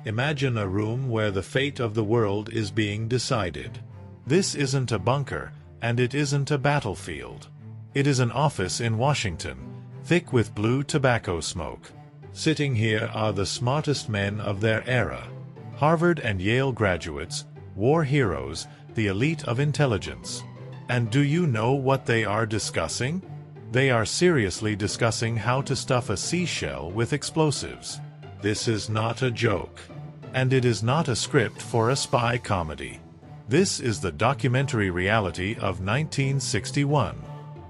Imagine a room where the fate of the world is being decided. This isn't a bunker, and it isn't a battlefield. It is an office in Washington, thick with blue tobacco smoke. Sitting here are the smartest men of their era. Harvard and Yale graduates, war heroes, the elite of intelligence. And do you know what they are discussing? They are seriously discussing how to stuff a seashell with explosives. This is not a joke. And it is not a script for a spy comedy. This is the documentary reality of 1961.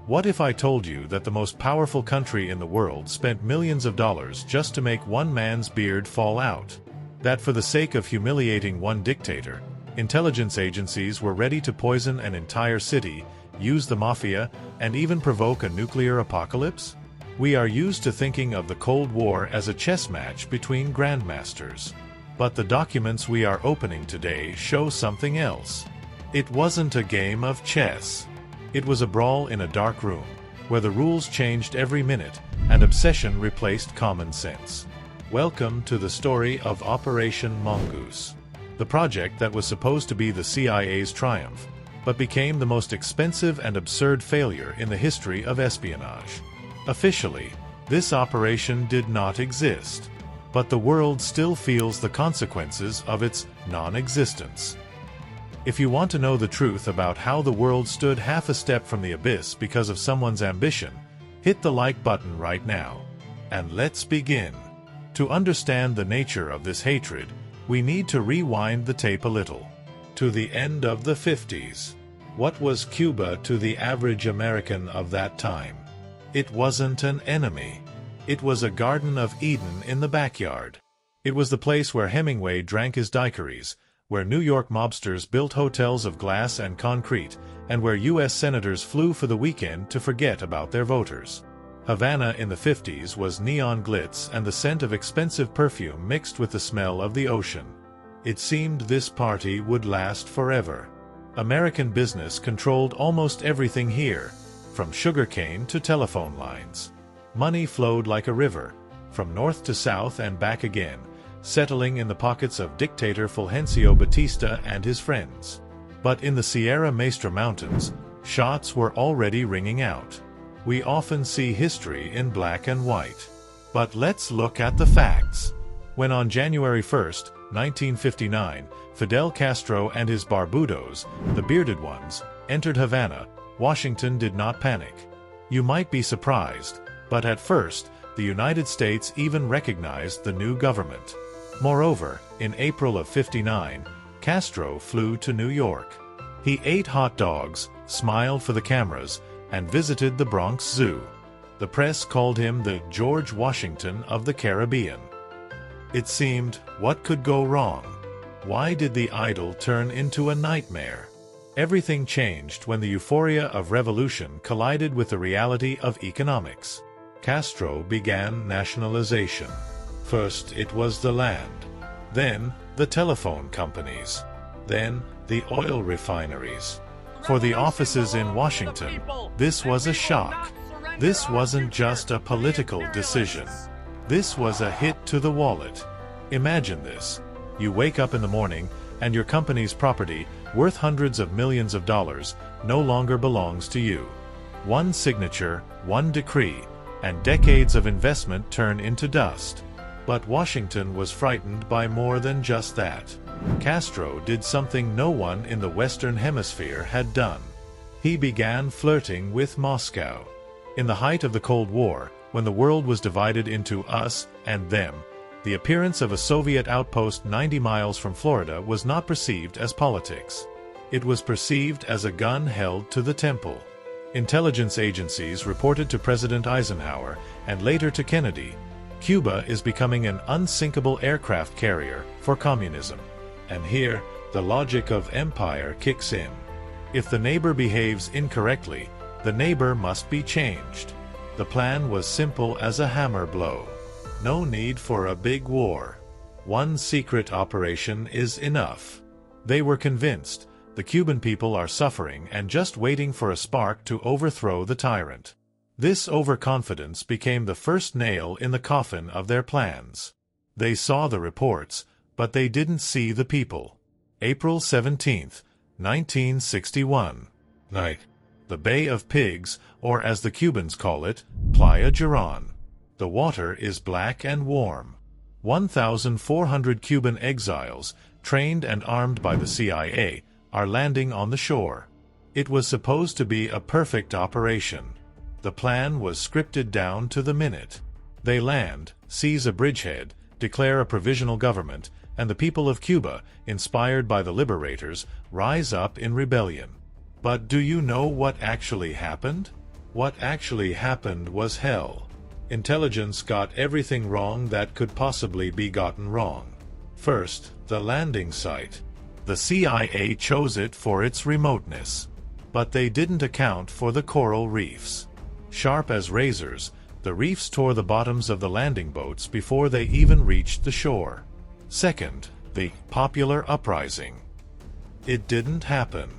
What if I told you that the most powerful country in the world spent millions of dollars just to make one man's beard fall out? That for the sake of humiliating one dictator, intelligence agencies were ready to poison an entire city, use the mafia, and even provoke a nuclear apocalypse? We are used to thinking of the Cold War as a chess match between grandmasters. But the documents we are opening today show something else. It wasn't a game of chess. It was a brawl in a dark room, where the rules changed every minute, and obsession replaced common sense. Welcome to the story of Operation Mongoose, the project that was supposed to be the CIA's triumph, but became the most expensive and absurd failure in the history of espionage. Officially, this operation did not exist, but the world still feels the consequences of its non-existence. If you want to know the truth about how the world stood half a step from the abyss because of someone's ambition, hit the like button right now. And let's begin. To understand the nature of this hatred, we need to rewind the tape a little. To the end of the 50s. What was Cuba to the average American of that time? It wasn't an enemy. It was a Garden of Eden in the backyard. It was the place where Hemingway drank his daiquiris, where New York mobsters built hotels of glass and concrete, and where U.S. senators flew for the weekend to forget about their voters. Havana in the 50s was neon glitz and the scent of expensive perfume mixed with the smell of the ocean. It seemed this party would last forever. American business controlled almost everything here, from sugarcane to telephone lines. Money flowed like a river, from north to south and back again, settling in the pockets of dictator Fulgencio Batista and his friends. But in the Sierra Maestra Mountains, shots were already ringing out. We often see history in black and white. But let's look at the facts. When on January 1, 1959, Fidel Castro and his Barbudos, the bearded ones, entered Havana, Washington did not panic. You might be surprised, but at first, the United States even recognized the new government. Moreover, in April of '59, Castro flew to New York. He ate hot dogs, smiled for the cameras, and visited the Bronx Zoo. The press called him the George Washington of the Caribbean. It seemed, what could go wrong? Why did the idyll turn into a nightmare? Everything changed when the euphoria of revolution collided with the reality of economics. Castro began nationalization. First it was the land, then the telephone companies, then the oil refineries. For the offices in Washington, this was a shock. This wasn't just a political decision. This was a hit to the wallet. Imagine this. You wake up in the morning, and your company's property, worth hundreds of millions of dollars, no longer belongs to you. One signature, one decree, and decades of investment turn into dust. But Washington was frightened by more than just that. Castro did something no one in the Western Hemisphere had done. He began flirting with Moscow. In the height of the Cold War, when the world was divided into us and them, the appearance of a Soviet outpost 90 miles from Florida was not perceived as politics. It was perceived as a gun held to the temple. Intelligence agencies reported to President Eisenhower and later to Kennedy, Cuba is becoming an unsinkable aircraft carrier for communism. And here, the logic of empire kicks in. If the neighbor behaves incorrectly, the neighbor must be changed. The plan was simple as a hammer blow. No need for a big war. One secret operation is enough. They were convinced the Cuban people are suffering and just waiting for a spark to overthrow the tyrant. This overconfidence became the first nail in the coffin of their plans. They saw the reports, But they didn't see the people. April 17, 1961. Night. The Bay of Pigs, or as the Cubans call it, Playa Girón. The water is black and warm. 1,400 Cuban exiles, trained and armed by the CIA, are landing on the shore. It was supposed to be a perfect operation. The plan was scripted down to the minute. They land, seize a bridgehead, declare a provisional government, and the people of Cuba, inspired by the liberators, rise up in rebellion. But do you know what actually happened? What actually happened was hell. Intelligence got everything wrong that could possibly be gotten wrong. First, the landing site. The CIA chose it for its remoteness. But they didn't account for the coral reefs. Sharp as razors, the reefs tore the bottoms of the landing boats before they even reached the shore. Second, the popular uprising. It didn't happen.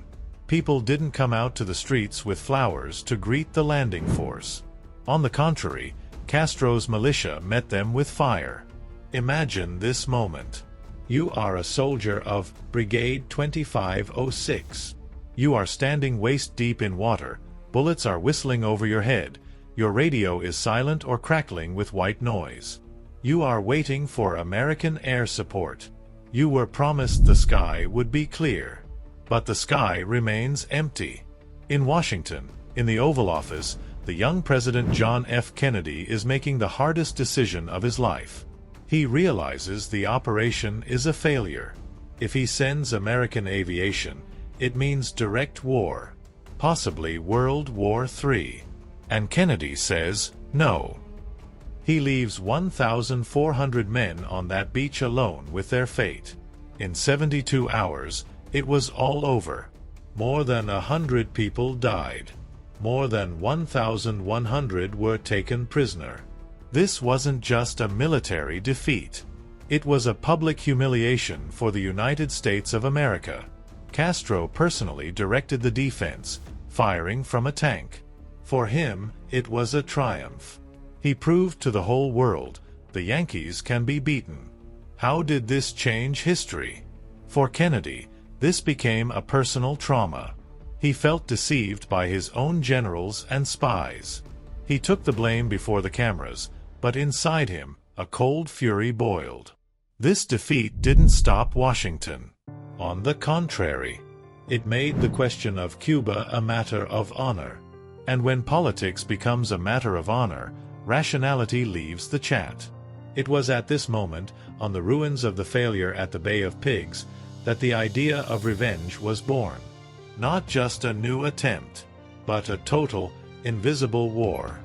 People didn't come out to the streets with flowers to greet the landing force. On the contrary, Castro's militia met them with fire. Imagine this moment. You are a soldier of Brigade 2506. You are standing waist-deep in water, bullets are whistling over your head, your radio is silent or crackling with white noise. You are waiting for American air support. You were promised the sky would be clear. But the sky remains empty. In Washington, in the Oval Office, the young President John F. Kennedy is making the hardest decision of his life. He realizes the operation is a failure. If he sends American aviation, it means direct war, possibly World War III. And Kennedy says no. He leaves 1,400 men on that beach alone with their fate. In 72 hours, it was all over. More than 100 people died. More than 1,100 were taken prisoner. This wasn't just a military defeat. It was a public humiliation for the United States of America. Castro personally directed the defense, firing from a tank. For him, it was a triumph. He proved to the whole world, the Yankees can be beaten. How did this change history? For Kennedy, this became a personal trauma. He felt deceived by his own generals and spies. He took the blame before the cameras, but inside him, a cold fury boiled. This defeat didn't stop Washington. On the contrary, it made the question of Cuba a matter of honor. And when politics becomes a matter of honor, rationality leaves the chat. It was at this moment, on the ruins of the failure at the Bay of Pigs, that the idea of revenge was born. Not just a new attempt, but a total, invisible war.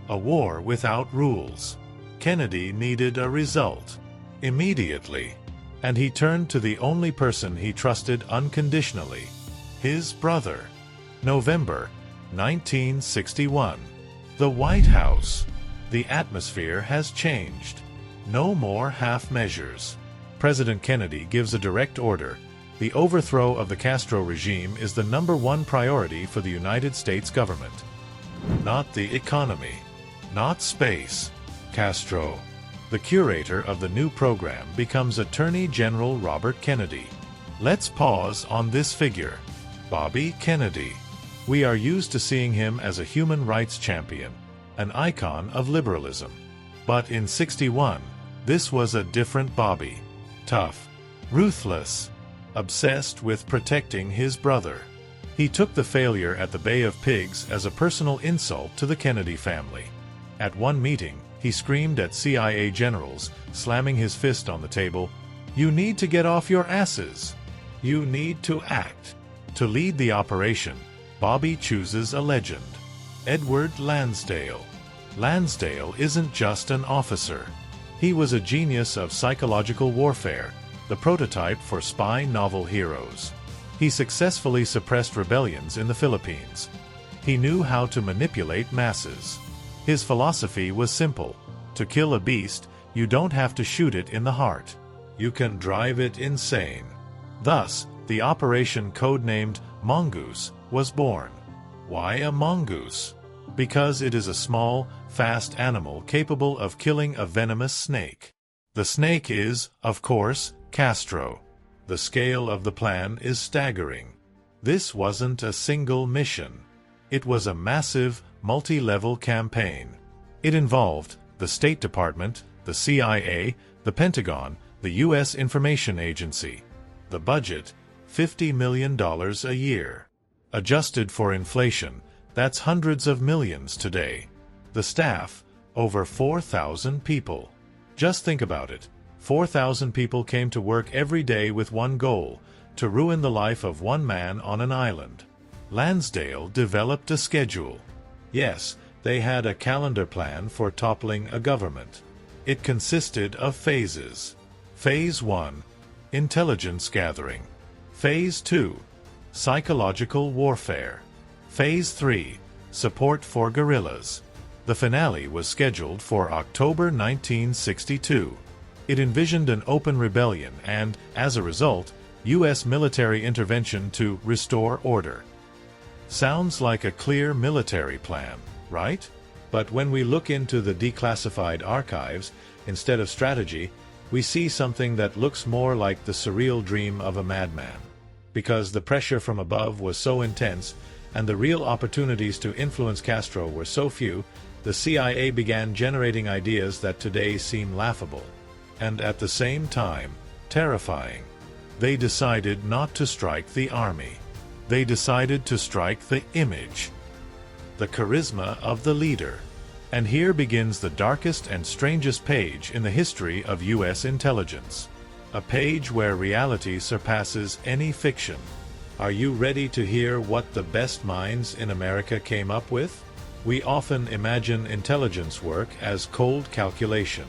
A war without rules. Kennedy needed a result. Immediately. And he turned to the only person he trusted unconditionally. His brother. November 1961. The White House. The atmosphere has changed. No more half measures. President Kennedy gives a direct order. The overthrow of the Castro regime is the #1 priority for the United States government. Not the economy. Not space. Castro. The curator of the new program becomes Attorney General Robert Kennedy. Let's pause on this figure. Bobby Kennedy. We are used to seeing him as a human rights champion, an icon of liberalism. But in '61, this was a different Bobby. Tough. Ruthless. Obsessed with protecting his brother. He took the failure at the Bay of Pigs as a personal insult to the Kennedy family. At one meeting, he screamed at CIA generals, slamming his fist on the table, "You need to get off your asses. You need to act." To lead the operation, Bobby chooses a legend. Edward Lansdale. Lansdale isn't just an officer. He was a genius of psychological warfare, the prototype for spy novel heroes. He successfully suppressed rebellions in the Philippines. He knew how to manipulate masses. His philosophy was simple. To kill a beast, you don't have to shoot it in the heart. You can drive it insane. Thus, the operation codenamed Mongoose was born. Why a mongoose? Because it is a small, fast animal capable of killing a venomous snake. The snake is, of course, Castro. The scale of the plan is staggering. This wasn't a single mission. It was a massive, multi-level campaign. It involved the State Department, the CIA, the Pentagon, the U.S. Information Agency. The budget, $50 million a year. Adjusted for inflation, that's hundreds of millions today. The staff, over 4,000 people. Just think about it. 4,000 people came to work every day with one goal, to ruin the life of one man on an island. Lansdale developed a schedule. Yes, they had a calendar plan for toppling a government. It consisted of phases. Phase 1, intelligence gathering. Phase 2, psychological warfare. Phase 3, support for guerrillas. The finale was scheduled for October 1962. It envisioned an open rebellion and, as a result, U.S. military intervention to restore order. Sounds like a clear military plan, right? But when we look into the declassified archives, instead of strategy, we see something that looks more like the surreal dream of a madman. Because the pressure from above was so intense, and the real opportunities to influence Castro were so few, the CIA began generating ideas that today seem laughable. And at the same time, terrifying. They decided not to strike the army. They decided to strike the image. The charisma of the leader. And here begins the darkest and strangest page in the history of U.S. intelligence. A page where reality surpasses any fiction. Are you ready to hear what the best minds in America came up with? We often imagine intelligence work as cold calculation.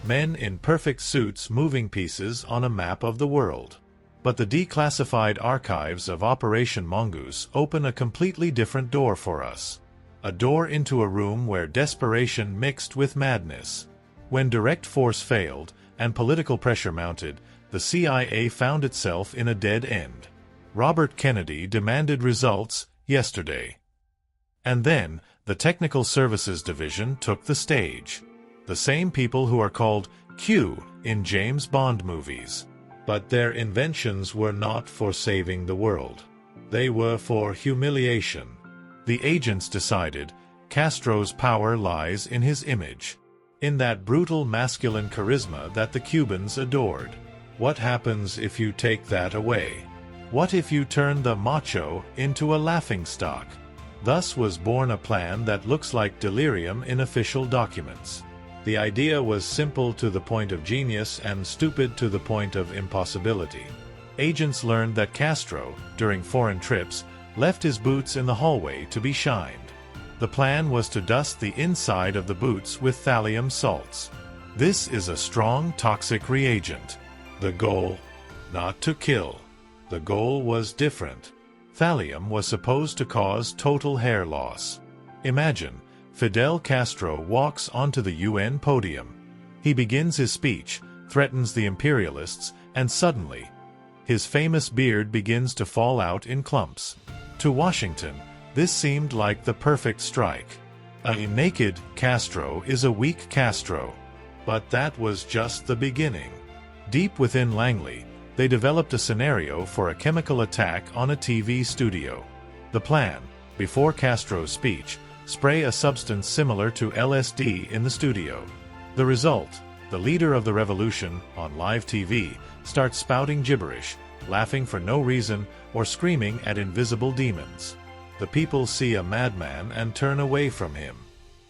Men in perfect suits moving pieces on a map of the world. But the declassified archives of Operation Mongoose open a completely different door for us. A door into a room where desperation mixed with madness. When direct force failed and political pressure mounted, the CIA found itself in a dead end. Robert Kennedy demanded results yesterday. And then, the Technical Services Division took the stage. The same people who are called Q in James Bond movies. But their inventions were not for saving the world. They were for humiliation. The agents decided Castro's power lies in his image. In that brutal masculine charisma that the Cubans adored. What happens if you take that away? What if you turn the macho into a laughingstock? Thus was born a plan that looks like delirium in official documents. The idea was simple to the point of genius and stupid to the point of impossibility. Agents learned that Castro, during foreign trips, left his boots in the hallway to be shined. The plan was to dust the inside of the boots with thallium salts. This is a strong toxic reagent. The goal? Not to kill. The goal was different. Thallium was supposed to cause total hair loss. Imagine, Fidel Castro walks onto the UN podium. He begins his speech, threatens the imperialists, and suddenly, his famous beard begins to fall out in clumps. To Washington, this seemed like the perfect strike. A naked Castro is a weak Castro. But that was just the beginning. Deep within Langley, they developed a scenario for a chemical attack on a TV studio. The plan, before Castro's speech, spray a substance similar to LSD in the studio. The result, the leader of the revolution, on live TV, starts spouting gibberish, laughing for no reason, or screaming at invisible demons. The people see a madman and turn away from him.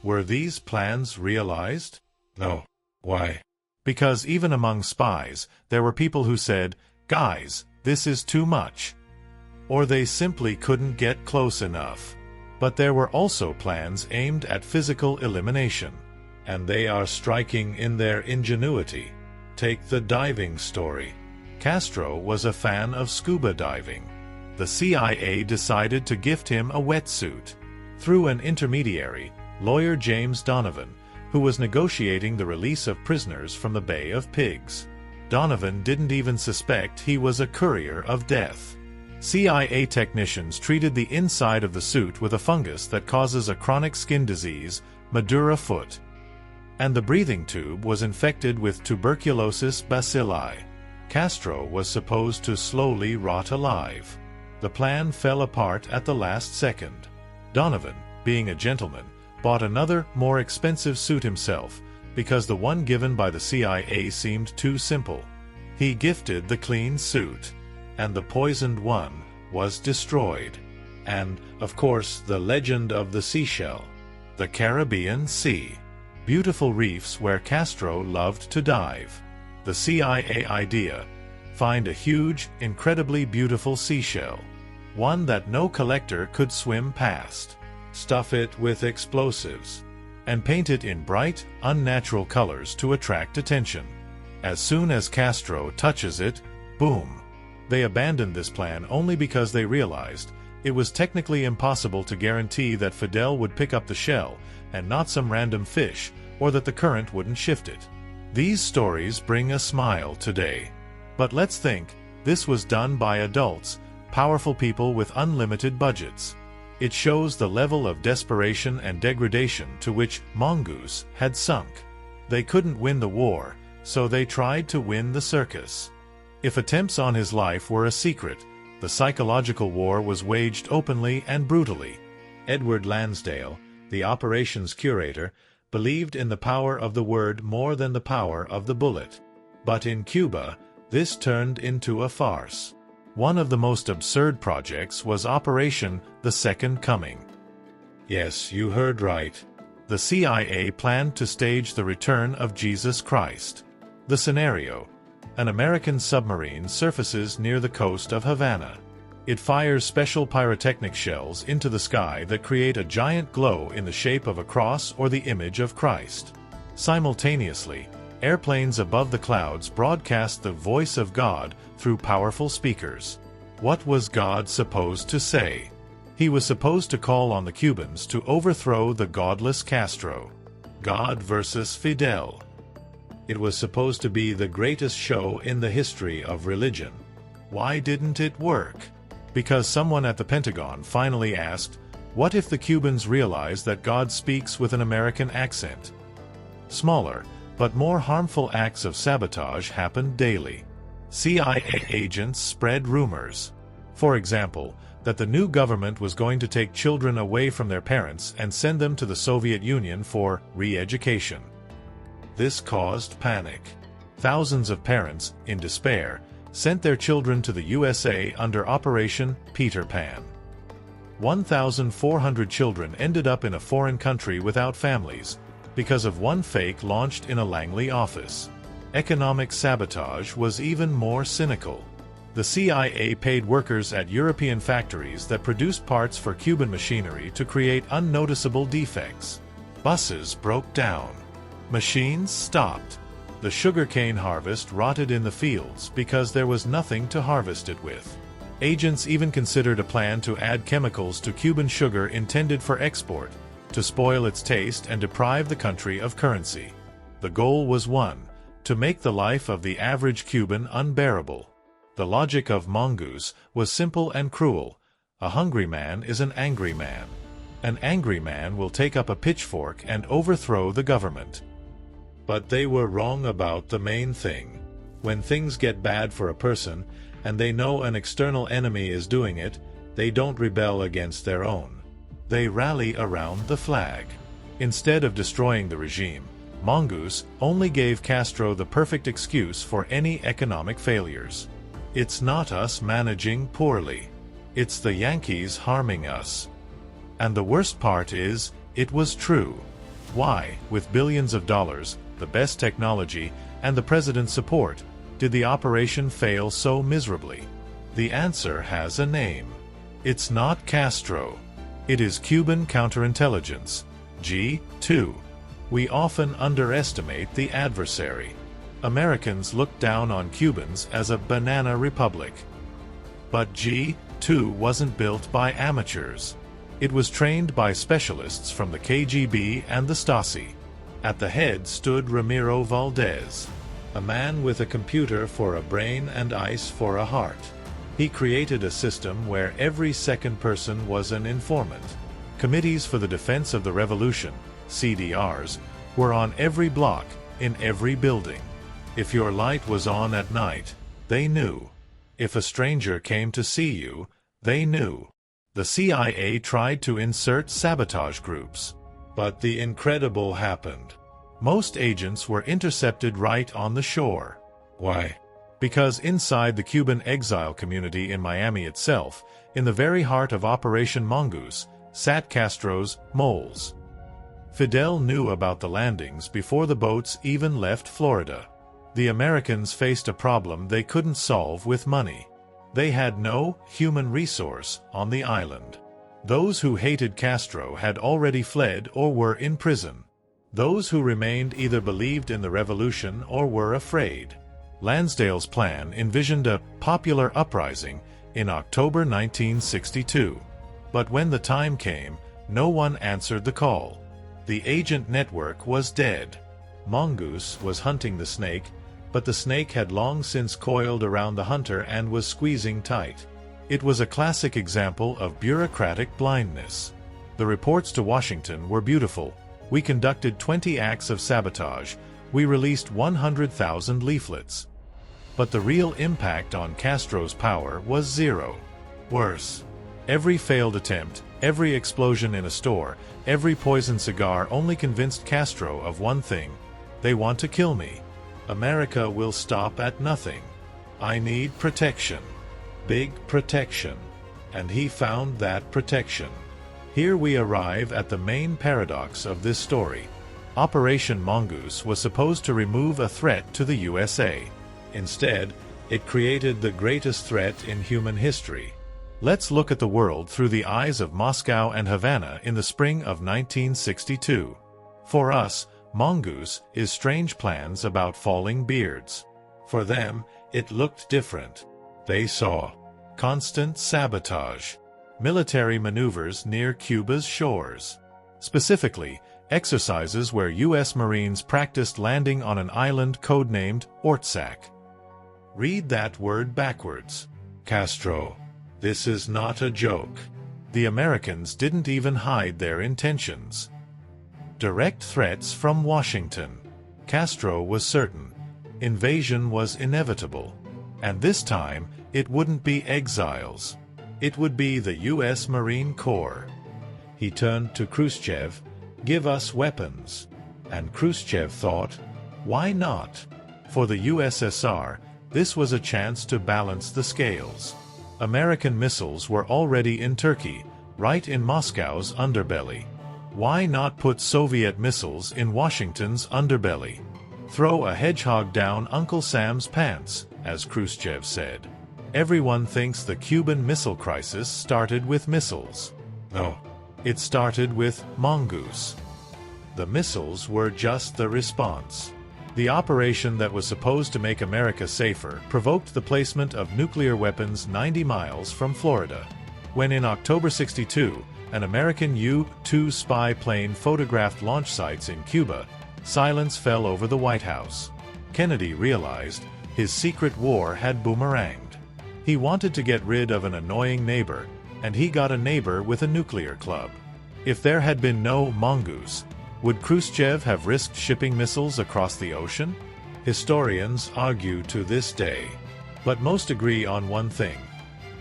Were these plans realized? No. Why? Because even among spies, there were people who said, "Guys, this is too much." Or they simply couldn't get close enough. But there were also plans aimed at physical elimination. And they are striking in their ingenuity. Take the diving story. Castro was a fan of scuba diving. The CIA decided to gift him a wetsuit. Through an intermediary, lawyer James Donovan, who was negotiating the release of prisoners from the Bay of Pigs. Donovan didn't even suspect he was a courier of death. CIA technicians treated the inside of the suit with a fungus that causes a chronic skin disease, Madura foot. And the breathing tube was infected with tuberculosis bacilli. Castro was supposed to slowly rot alive. The plan fell apart at the last second. Donovan, being a gentleman, bought another, more expensive suit himself, because the one given by the CIA seemed too simple. He gifted the clean suit, and the poisoned one was destroyed. And, of course, the legend of the seashell. The Caribbean Sea. Beautiful reefs where Castro loved to dive. The CIA idea: find a huge, incredibly beautiful seashell. One that no collector could swim past. Stuff it with explosives. And paint it in bright, unnatural colors to attract attention. As soon as Castro touches it, boom. They abandoned this plan only because they realized it was technically impossible to guarantee that Fidel would pick up the shell and not some random fish, or that the current wouldn't shift it. These stories bring a smile today. But let's think, this was done by adults, powerful people with unlimited budgets. It shows the level of desperation and degradation to which Mongoose had sunk. They couldn't win the war, so they tried to win the circus. If attempts on his life were a secret, the psychological war was waged openly and brutally. Edward Lansdale, the operations curator, believed in the power of the word more than the power of the bullet. But in Cuba, this turned into a farce. One of the most absurd projects was Operation The Second Coming. Yes, you heard right. The CIA planned to stage the return of Jesus Christ. The scenario: an American submarine surfaces near the coast of Havana. It fires special pyrotechnic shells into the sky that create a giant glow in the shape of a cross or the image of Christ. Simultaneously, airplanes above the clouds broadcast the voice of God through powerful speakers. What was God supposed to say? He was supposed to call on the Cubans to overthrow the godless Castro. God versus Fidel. It was supposed to be the greatest show in the history of religion. Why didn't it work? Because someone at the Pentagon finally asked, what if the Cubans realize that God speaks with an American accent? Smaller, but more harmful acts of sabotage happened daily. CIA agents spread rumors. For example, that the new government was going to take children away from their parents and send them to the Soviet Union for re-education. This caused panic. Thousands of parents, in despair, sent their children to the USA under Operation Peter Pan. 1,400 children ended up in a foreign country without families, because of one fake launched in a Langley office. Economic sabotage was even more cynical. The CIA paid workers at European factories that produced parts for Cuban machinery to create unnoticeable defects. Buses broke down. Machines stopped. The sugarcane harvest rotted in the fields because there was nothing to harvest it with. Agents even considered a plan to add chemicals to Cuban sugar intended for export, to spoil its taste and deprive the country of currency. The goal was one: to make the life of the average Cuban unbearable. The logic of Mongoose was simple and cruel. A hungry man is an angry man. An angry man will take up a pitchfork and overthrow the government. But they were wrong about the main thing. When things get bad for a person, and they know an external enemy is doing it, they don't rebel against their own. They rally around the flag. Instead of destroying the regime, Mongoose only gave Castro the perfect excuse for any economic failures. It's not us managing poorly. It's the Yankees harming us. And the worst part is, it was true. Why, with billions of dollars, the best technology, and the president's support, did the operation fail so miserably? The answer has a name. It's not Castro. It is Cuban counterintelligence, G2. We often underestimate the adversary. Americans look down on Cubans as a banana republic. But G2 wasn't built by amateurs. It was trained by specialists from the KGB and the Stasi. At the head stood Ramiro Valdez, a man with a computer for a brain and ice for a heart. He created a system where every second person was an informant. Committees for the Defense of the Revolution, CDRs, were on every block, in every building. If your light was on at night, they knew. If a stranger came to see you, they knew. The CIA tried to insert sabotage groups. But the incredible happened. Most agents were intercepted right on the shore. Why? Because inside the Cuban exile community in Miami itself, in the very heart of Operation Mongoose, sat Castro's moles. Fidel knew about the landings before the boats even left Florida. The Americans faced a problem they couldn't solve with money. They had no human resource on the island. Those who hated Castro had already fled or were in prison. Those who remained either believed in the revolution or were afraid. Lansdale's plan envisioned a popular uprising in October 1962. But when the time came, no one answered the call. The agent network was dead. Mongoose was hunting the snake, but the snake had long since coiled around the hunter and was squeezing tight. It was a classic example of bureaucratic blindness. The reports to Washington were beautiful. We conducted 20 acts of sabotage. We released 100,000 leaflets. But the real impact on Castro's power was zero. Worse. Every failed attempt, every explosion in a store, every poisoned cigar only convinced Castro of one thing: they want to kill me. America will stop at nothing. I need protection. Big protection. And he found that protection. Here we arrive at the main paradox of this story. Operation Mongoose was supposed to remove a threat to the USA. Instead, it created the greatest threat in human history. Let's look at the world through the eyes of Moscow and Havana in the spring of 1962. For us, Mongoose is strange plans about falling beards. For them, it looked different. They saw constant sabotage, military maneuvers near Cuba's shores. Specifically, exercises where U.S. Marines practiced landing on an island codenamed Ortsac. Read that word backwards. Castro. This is not a joke. The Americans didn't even hide their intentions. Direct threats from Washington. Castro was certain. Invasion was inevitable. And this time, it wouldn't be exiles. It would be the U.S. Marine Corps. He turned to Khrushchev, "Give us weapons." And Khrushchev thought, why not? For the USSR, this was a chance to balance the scales. American missiles were already in Turkey, right in Moscow's underbelly. Why not put Soviet missiles in Washington's underbelly? Throw a hedgehog down Uncle Sam's pants, as Khrushchev said. Everyone thinks the Cuban Missile Crisis started with missiles. No, it started with Mongoose. The missiles were just the response. The operation that was supposed to make America safer provoked the placement of nuclear weapons 90 miles from Florida. When in October '62, an American U-2 spy plane photographed launch sites in Cuba, silence fell over the White House. Kennedy realized his secret war had boomeranged. He wanted to get rid of an annoying neighbor, and he got a neighbor with a nuclear club. If there had been no Mongoose, would Khrushchev have risked shipping missiles across the ocean? Historians argue to this day. But most agree on one thing.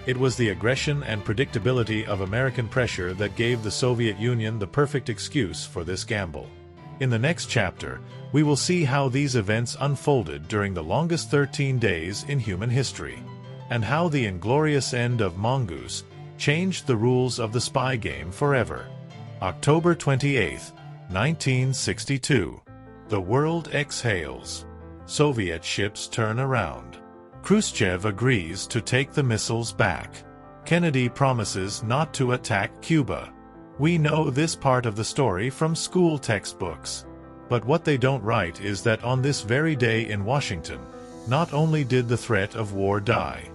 It was the aggression and predictability of American pressure that gave the Soviet Union the perfect excuse for this gamble. In the next chapter, we will see how these events unfolded during the longest 13 days in human history, and how the inglorious end of Mongoose changed the rules of the spy game forever. October 28, 1962. The world exhales. Soviet ships turn around. Khrushchev agrees to take the missiles back. Kennedy promises not to attack Cuba. We know this part of the story from school textbooks. But what they don't write is that on this very day in Washington, not only did the threat of war die,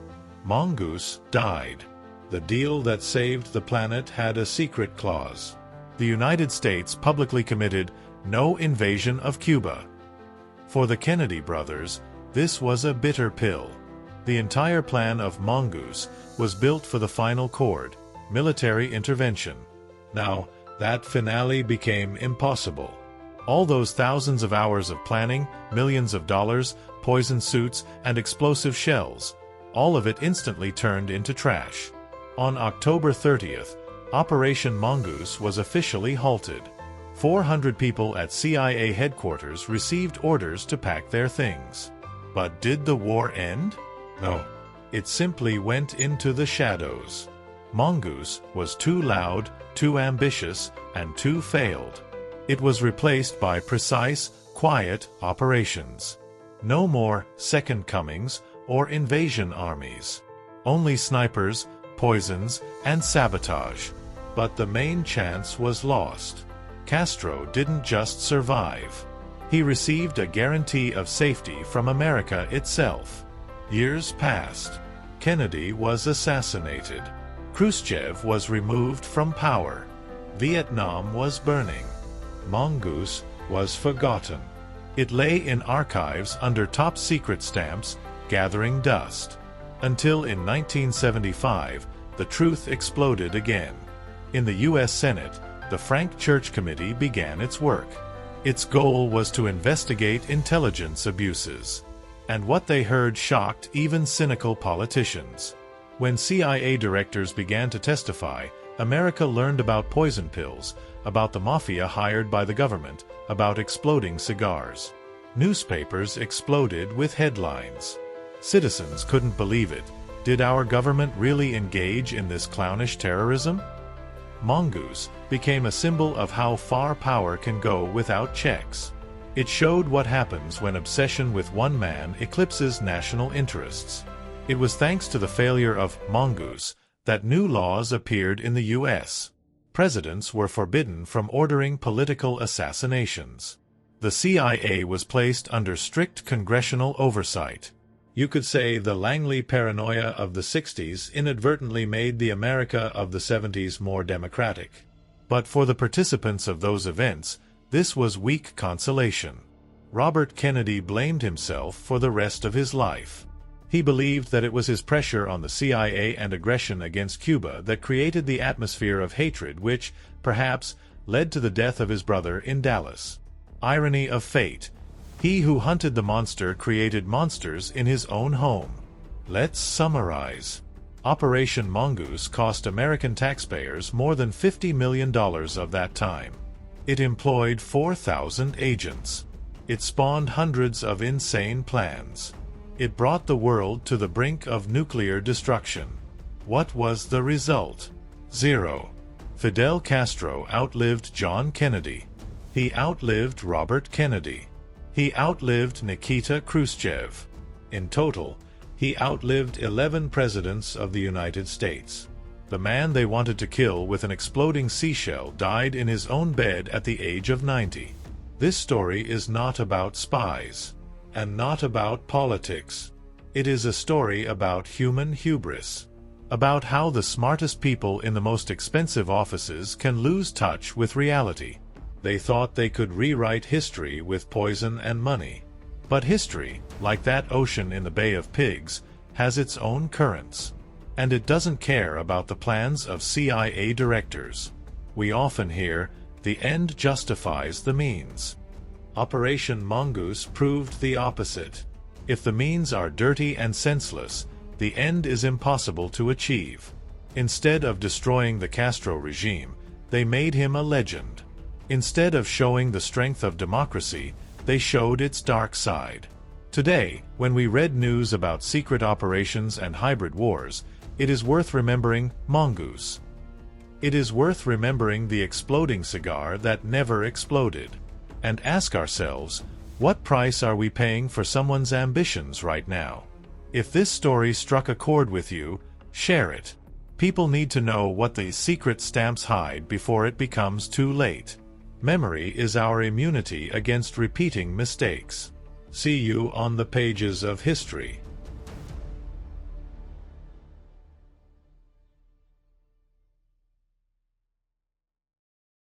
Mongoose died. The deal that saved the planet had a secret clause. The United States publicly committed no invasion of Cuba. For the Kennedy brothers, this was a bitter pill. The entire plan of Mongoose was built for the final chord, military intervention. Now, that finale became impossible. All those thousands of hours of planning, millions of dollars, poison suits, and explosive shells, all of it instantly turned into trash. On October 30th, Operation Mongoose was officially halted. 400 people at CIA headquarters received orders to pack their things. But did the war end? No. It simply went into the shadows. Mongoose was too loud, too ambitious, and too failed. It was replaced by precise, quiet operations. No more second comings or invasion armies. Only snipers, poisons, and sabotage. But the main chance was lost. Castro didn't just survive. He received a guarantee of safety from America itself. Years passed. Kennedy was assassinated. Khrushchev was removed from power. Vietnam was burning. Mongoose was forgotten. It lay in archives under top-secret stamps, gathering dust. Until in 1975, the truth exploded again. In the U.S. Senate, the Frank Church Committee began its work. Its goal was to investigate intelligence abuses. And what they heard shocked even cynical politicians. When CIA directors began to testify, America learned about poison pills, about the mafia hired by the government, about exploding cigars. Newspapers exploded with headlines. Citizens couldn't believe it. Did our government really engage in this clownish terrorism? Mongoose became a symbol of how far power can go without checks. It showed what happens when obsession with one man eclipses national interests. It was thanks to the failure of Mongoose that new laws appeared in the U.S. Presidents were forbidden from ordering political assassinations. The CIA was placed under strict congressional oversight. You could say the Langley paranoia of the 60s inadvertently made the America of the 70s more democratic. But for the participants of those events, this was weak consolation. Robert Kennedy blamed himself for the rest of his life. He believed that it was his pressure on the CIA and aggression against Cuba that created the atmosphere of hatred which, perhaps, led to the death of his brother in Dallas. Irony of fate. He who hunted the monster created monsters in his own home. Let's summarize. Operation Mongoose cost American taxpayers more than $50 million of that time. It employed 4,000 agents. It spawned hundreds of insane plans. It brought the world to the brink of nuclear destruction. What was the result? 0. Fidel Castro outlived John Kennedy. He outlived Robert Kennedy. He outlived Nikita Khrushchev. In total, he outlived 11 presidents of the United States. The man they wanted to kill with an exploding seashell died in his own bed at the age of 90. This story is not about spies, and not about politics. It is a story about human hubris, about how the smartest people in the most expensive offices can lose touch with reality. They thought they could rewrite history with poison and money. But history, like that ocean in the Bay of Pigs, has its own currents. And it doesn't care about the plans of CIA directors. We often hear, the end justifies the means. Operation Mongoose proved the opposite. If the means are dirty and senseless, the end is impossible to achieve. Instead of destroying the Castro regime, they made him a legend. Instead of showing the strength of democracy, they showed its dark side. Today, when we read news about secret operations and hybrid wars, it is worth remembering Mongoose. It is worth remembering the exploding cigar that never exploded. And ask ourselves, what price are we paying for someone's ambitions right now? If this story struck a chord with you, share it. People need to know what these secret stamps hide before it becomes too late. Memory is our immunity against repeating mistakes. See you on the pages of history.